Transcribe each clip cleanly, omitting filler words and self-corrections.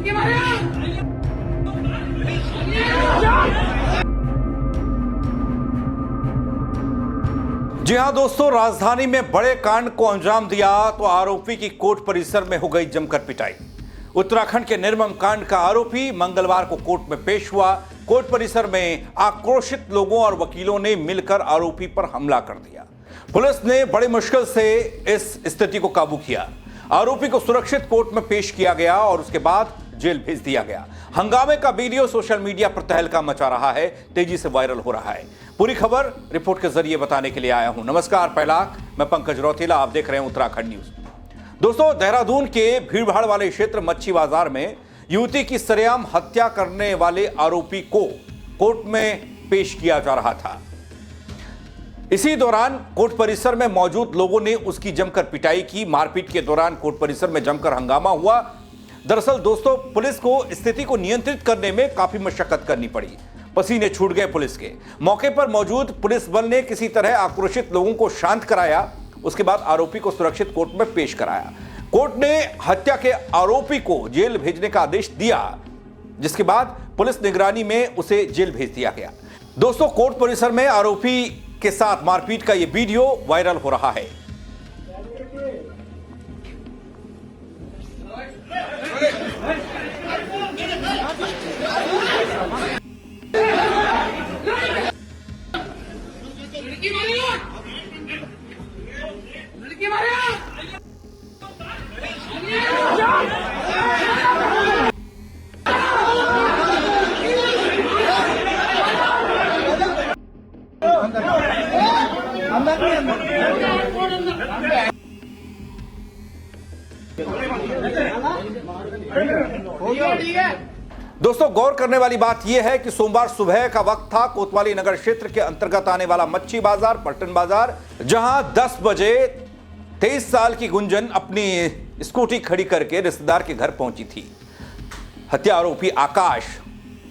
जी हां दोस्तों, राजधानी में बड़े कांड को अंजाम दिया तो आरोपी की कोर्ट परिसर में हो गई जमकर पिटाई। उत्तराखंड के निर्मम कांड का आरोपी मंगलवार को कोर्ट में पेश हुआ। कोर्ट परिसर में आक्रोशित लोगों और वकीलों ने मिलकर आरोपी पर हमला कर दिया। पुलिस ने बड़ी मुश्किल से इस स्थिति को काबू किया। आरोपी को सुरक्षित कोर्ट में पेश किया गया और उसके बाद जेल भेज दिया गया। हंगामे का वीडियो सोशल मीडिया पर तहलका मचा रहा है, तेजी से वायरल हो रहा है। पूरी खबर रिपोर्ट के जरिए बताने के लिए आया हूं। नमस्कार, पहला मैं पंकज रौतेला, आप देख रहे हैं उत्तराखंड न्यूज। दोस्तों, देहरादून के भीड़भाड़ वाले क्षेत्र मच्छी बाजार में युवती की सरेआम हत्या करने वाले आरोपी को कोर्ट में पेश किया जा रहा था। इसी दौरान कोर्ट परिसर में मौजूद लोगों ने उसकी जमकर पिटाई की। मारपीट के दौरान कोर्ट परिसर में जमकर हंगामा हुआ। दरअसल दोस्तों, पुलिस को स्थिति को नियंत्रित करने में काफी मशक्कत करनी पड़ी। पसीने छूट गए पुलिस के। मौके पर मौजूद पुलिस बल ने किसी तरह आक्रोशित लोगों को शांत कराया। उसके बाद आरोपी को सुरक्षित कोर्ट में पेश कराया। कोर्ट ने हत्या के आरोपी को जेल भेजने का आदेश दिया, जिसके बाद पुलिस निगरानी में उसे जेल भेज दिया गया। दोस्तों, कोर्ट परिसर में आरोपी के साथ मारपीट का यह वीडियो वायरल हो रहा है। दोस्तों, गौर करने वाली बात यह है कि सोमवार सुबह का वक्त था। कोतवाली नगर क्षेत्र के अंतर्गत आने वाला मच्छी बाजार, पलटन बाजार, जहां 10 बजे 23 साल की गुंजन अपनी स्कूटी खड़ी करके रिश्तेदार के घर पहुंची थी। हत्या आरोपी आकाश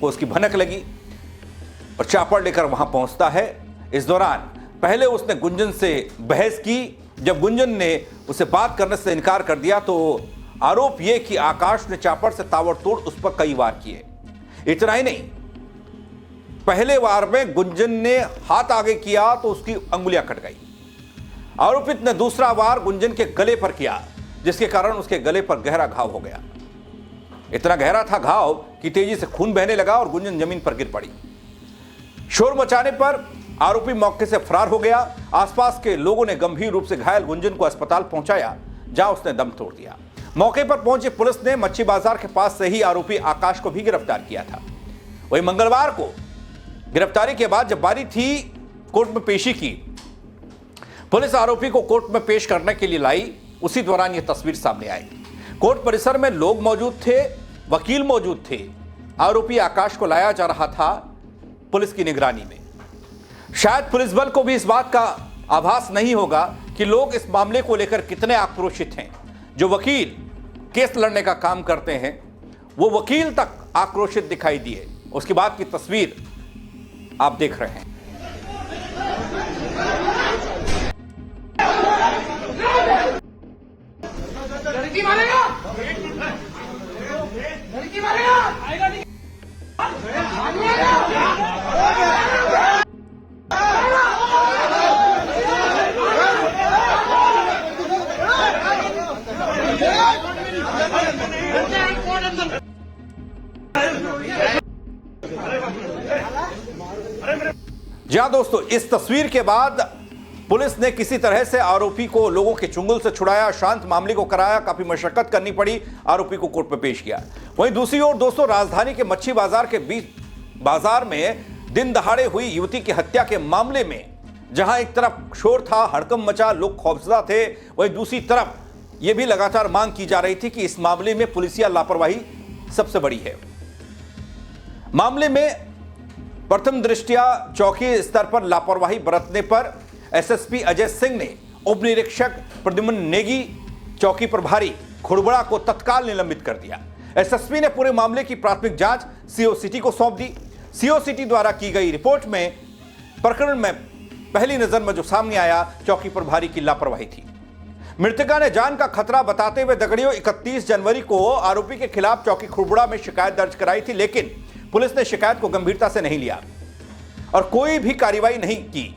को उसकी भनक लगी और चापड़ लेकर वहां पहुंचता है। इस दौरान पहले उसने गुंजन से बहस की। जब गुंजन ने उसे बात करने से इनकार कर दिया तो आरोप यह कि आकाश ने चापड़ से ताबड़तोड़ उस पर कई वार किए। इतना ही नहीं, पहले वार में गुंजन ने हाथ आगे किया तो उसकी अंगुलियां कट गई। आरोपित ने दूसरा वार गुंजन के गले पर किया, जिसके कारण उसके गले पर गहरा घाव हो गया। इतना गहरा था घाव कि तेजी से खून बहने लगा और गुंजन जमीन पर गिर पड़ी। शोर मचाने पर आरोपी मौके से फरार हो गया। आसपास के लोगों ने गंभीर रूप से घायल गुंजन को अस्पताल पहुंचाया, जहां उसने दम तोड़ दिया। मौके पर पहुंची पुलिस ने मच्छी बाजार के पास से ही आरोपी आकाश को भी गिरफ्तार किया था। वही मंगलवार को गिरफ्तारी के बाद जब बारी थी कोर्ट में पेशी की, पुलिस आरोपी को कोर्ट में पेश करने के लिए लाई। उसी दौरान यह तस्वीर सामने आई। कोर्ट परिसर में लोग मौजूद थे, वकील मौजूद थे। आरोपी आकाश को लाया जा रहा था पुलिस की निगरानी में। शायद पुलिस बल को भी इस बात का आभास नहीं होगा कि लोग इस मामले को लेकर कितने आक्रोशित हैं। जो वकील केस लड़ने का काम करते हैं, वो वकील तक आक्रोशित दिखाई दिए। उसके बाद की तस्वीर आप देख रहे हैं। लड़की मारेगा, लड़की मारेगा, आएगा नहीं। जी हां दोस्तों, इस तस्वीर के बाद पुलिस ने किसी तरह से आरोपी को लोगों के चुंगल से छुड़ाया, शांत मामले को कराया। काफी मशक्कत करनी पड़ी, आरोपी को कोर्ट में पेश किया। वहीं दूसरी ओर दोस्तों, राजधानी के मच्छी बाजार के बीच बाजार में दिन दहाड़े हुई युवती की हत्या के मामले में जहां एक तरफ शोर था, हड़कंप मचा, लोग खौफजदा थे, वहीं दूसरी तरफ यह भी लगातार मांग की जा रही थी कि इस मामले में पुलिसिया लापरवाही सबसे बड़ी है। मामले में प्रथम दृष्टया चौकी स्तर पर लापरवाही बरतने पर एसएसपी अजय सिंह ने उप निरीक्षक प्रद्युम्न नेगी, चौकी प्रभारी खुड़बड़ा को तत्काल निलंबित कर दिया। एसएसपी ने पूरे मामले की प्राथमिक जांच सीओ सिटी को सौंप दी। सीओ सिटी द्वारा की गई रिपोर्ट में प्रकरण में पहली नजर में जो सामने आया, चौकी प्रभारी की लापरवाही थी। मृतका ने जान का खतरा बताते हुए दगड़ियों 31 जनवरी को आरोपी के खिलाफ चौकी खुड़बुड़ा में शिकायत दर्ज कराई थी, लेकिन पुलिस ने शिकायत को गंभीरता से नहीं लिया और कोई भी कार्रवाई नहीं की।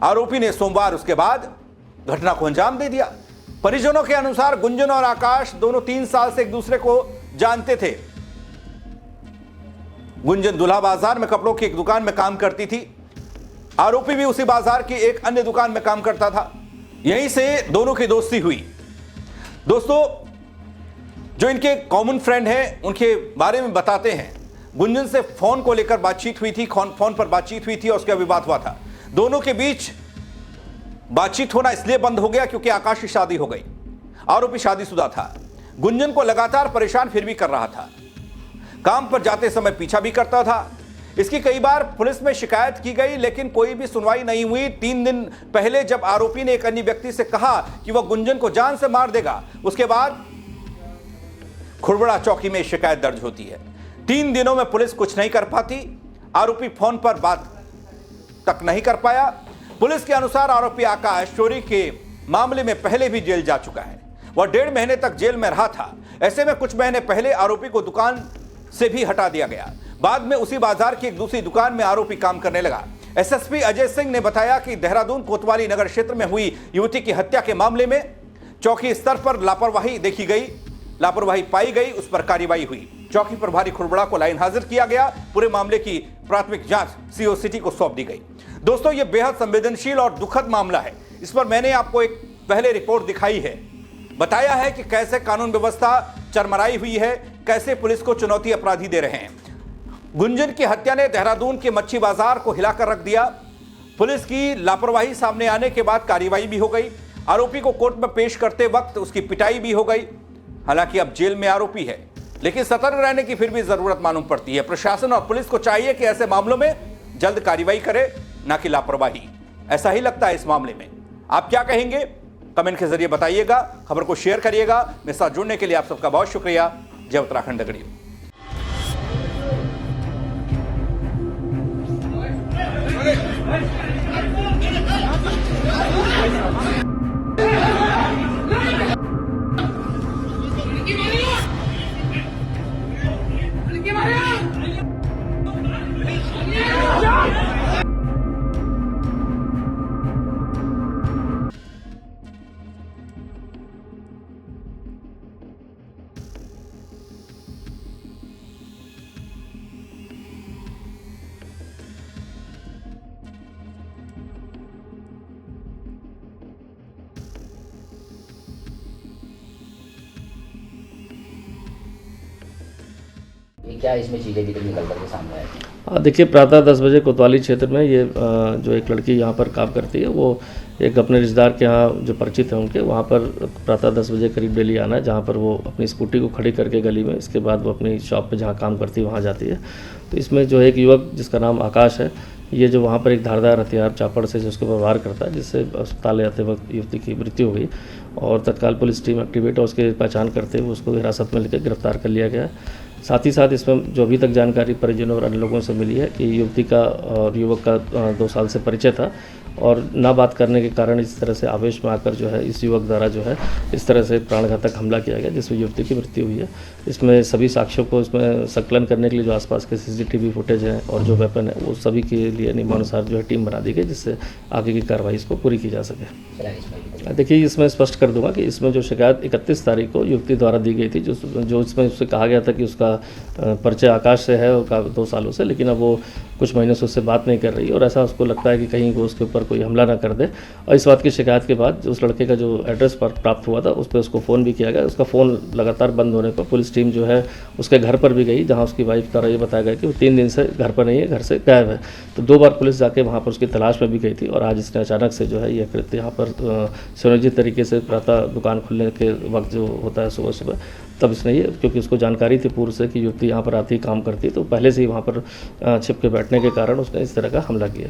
आरोपी ने सोमवार उसके बाद घटना को अंजाम दे दिया। परिजनों के अनुसार गुंजन और आकाश दोनों 3 साल से एक दूसरे को जानते थे। गुंजन दुल्हा बाजार में कपड़ों की एक दुकान में काम करती थी। आरोपी भी उसी बाजार की एक अन्य दुकान में काम करता था। यहीं से दोनों की दोस्ती हुई। दोस्तों, जो इनके कॉमन फ्रेंड हैं उनके बारे में बताते हैं। गुंजन से फोन को लेकर बातचीत हुई थी, फोन पर बातचीत हुई थी और उसका विवाद हुआ था। दोनों के बीच बातचीत होना इसलिए बंद हो गया क्योंकि आकाश की शादी हो गई। आरोपी शादीशुदा था। गुंजन को लगातार परेशान फिर भी कर रहा था। काम पर जाते समय पीछा भी करता था। इसकी कई बार पुलिस में शिकायत की गई, लेकिन कोई भी सुनवाई नहीं हुई। 3 दिन पहले जब आरोपी ने एक अन्य व्यक्ति से कहा कि वह गुंजन को जान से मार देगा, उसके बाद खुड़बुड़ा चौकी में शिकायत दर्ज होती है। 3 दिनों में पुलिस कुछ नहीं कर पाती। आरोपी फोन पर बात तक नहीं कर पाया। पुलिस के अनुसार आरोपी आकाश चोरी के मामले में पहले भी जेल जा चुका है। वह 1.5 महीने तक जेल में रहा था। ऐसे में कुछ महीने पहले आरोपी को दुकान से भी हटा दिया गया। बाद में उसी बाजार की एक दूसरी दुकान में आरोपी काम करने लगा। एसएसपी अजय सिंह ने बताया कि देहरादून कोतवाली नगर क्षेत्र में हुई युवती की हत्या के मामले में चौकी स्तर पर लापरवाही देखी गई, लापरवाही पाई गई, उस पर कार्रवाई हुई। चौकी प्रभारी खुड़बुड़ा को लाइन हाजिर किया गया। पूरे मामले की प्राथमिक जांच सीओ सिटी को सौंप दी गई। दोस्तों, यह बेहद संवेदनशील और दुखद मामला है। इस पर मैंने आपको एक पहले रिपोर्ट दिखाई है, बताया है कि कैसे कानून व्यवस्था चरमराई हुई है, कैसे पुलिस को चुनौती अपराधी दे रहे हैं। गुंजन की हत्या ने देहरादून के मच्छी बाजार को हिलाकर रख दिया। पुलिस की लापरवाही सामने आने के बाद कार्रवाई भी हो गई। आरोपी को कोर्ट में पेश करते वक्त उसकी पिटाई भी हो गई। हालांकि अब जेल में आरोपी है, लेकिन सतर्क रहने की फिर भी जरूरत मालूम पड़ती है। प्रशासन और पुलिस को चाहिए कि ऐसे मामलों में जल्द कार्रवाई करे, ना कि लापरवाही। ऐसा ही लगता है इस मामले में। आप क्या कहेंगे? कमेंट के जरिए बताइएगा। खबर को शेयर करिएगा। मेरे साथ जुड़ने के लिए आप सबका बहुत शुक्रिया। जय उत्तराखंड दगड़ियों। क्या इसमें चीज़ें भी निकल करके सामने आई? देखिए, प्रातः 10 बजे कोतवाली क्षेत्र में ये जो एक लड़की यहाँ पर काम करती है, वो एक अपने रिश्तेदार के यहाँ जो परिचित है उनके, वहाँ पर प्रातः 10 बजे करीब डेली आना है, जहाँ पर वो अपनी स्कूटी को खड़ी करके गली में, इसके बाद वो अपनी शॉप पे जहाँ काम करती है वहाँ जाती है। तो इसमें जो एक युवक जिसका नाम आकाश है, ये जो वहाँ पर एक धारदार हथियार चापड़ से जो उसके ऊपर वार करता है, जिससे अस्पताल जाते वक्त युवती की मृत्यु हो गई और तत्काल पुलिस टीम एक्टिवेट और उसकी पहचान करते हुए उसको हिरासत में लेकर गिरफ्तार कर लिया गया है। साथ ही साथ इसमें जो अभी तक जानकारी परिजनों और अन्य लोगों से मिली है कि युवती का और युवक का 2 साल से परिचय था और ना बात करने के कारण इस तरह से आवेश में आकर जो है इस युवक द्वारा जो है इस तरह से प्राणघातक हमला किया गया, जिसमें युवती की मृत्यु हुई है। इसमें सभी साक्ष्यों को इसमें संकलन करने के लिए जो आसपास के सीसीटीवी फुटेज हैं और जो वेपन है वो सभी के लिए नियमानुसार जो है टीम बना दी गई, जिससे आगे की कार्रवाई इसको पूरी की जा सके। देखिए, इसमें स्पष्ट कर दूंगा कि इसमें जो शिकायत 31 तारीख को युवती द्वारा दी गई थी, जो इसमें उससे कहा गया था कि उसका परिचय आकाश से है और 2 सालों से, लेकिन अब वो कुछ महीनों से उससे बात नहीं कर रही और ऐसा उसको लगता है कि कहीं वो उसके ऊपर कोई हमला ना कर दे। और इस बात की शिकायत के बाद उस लड़के का जो एड्रेस पर प्राप्त हुआ था उस पर उसको फ़ोन भी किया गया। उसका फ़ोन लगातार बंद होने पर पुलिस टीम जो है उसके घर पर भी गई, जहां उसकी वाइफ द्वारा ये बताया गया कि वो 3 दिन से घर पर नहीं है, घर से गायब है। तो 2 बार पुलिस जाके वहाँ पर उसकी तलाश में भी गई थी और आज इसने अचानक से जो है यह कृत्य यहाँ पर सुनियोजित तरीके से प्रातः दुकान खुलने के वक्त जो होता है सुबह सुबह, तब इसने ये, क्योंकि उसको जानकारी थी पूर्व से कि युवती यहाँ पर आती काम करती, तो पहले से ही वहाँ पर छिप के बैठने के कारण उसने इस तरह का हमला किया।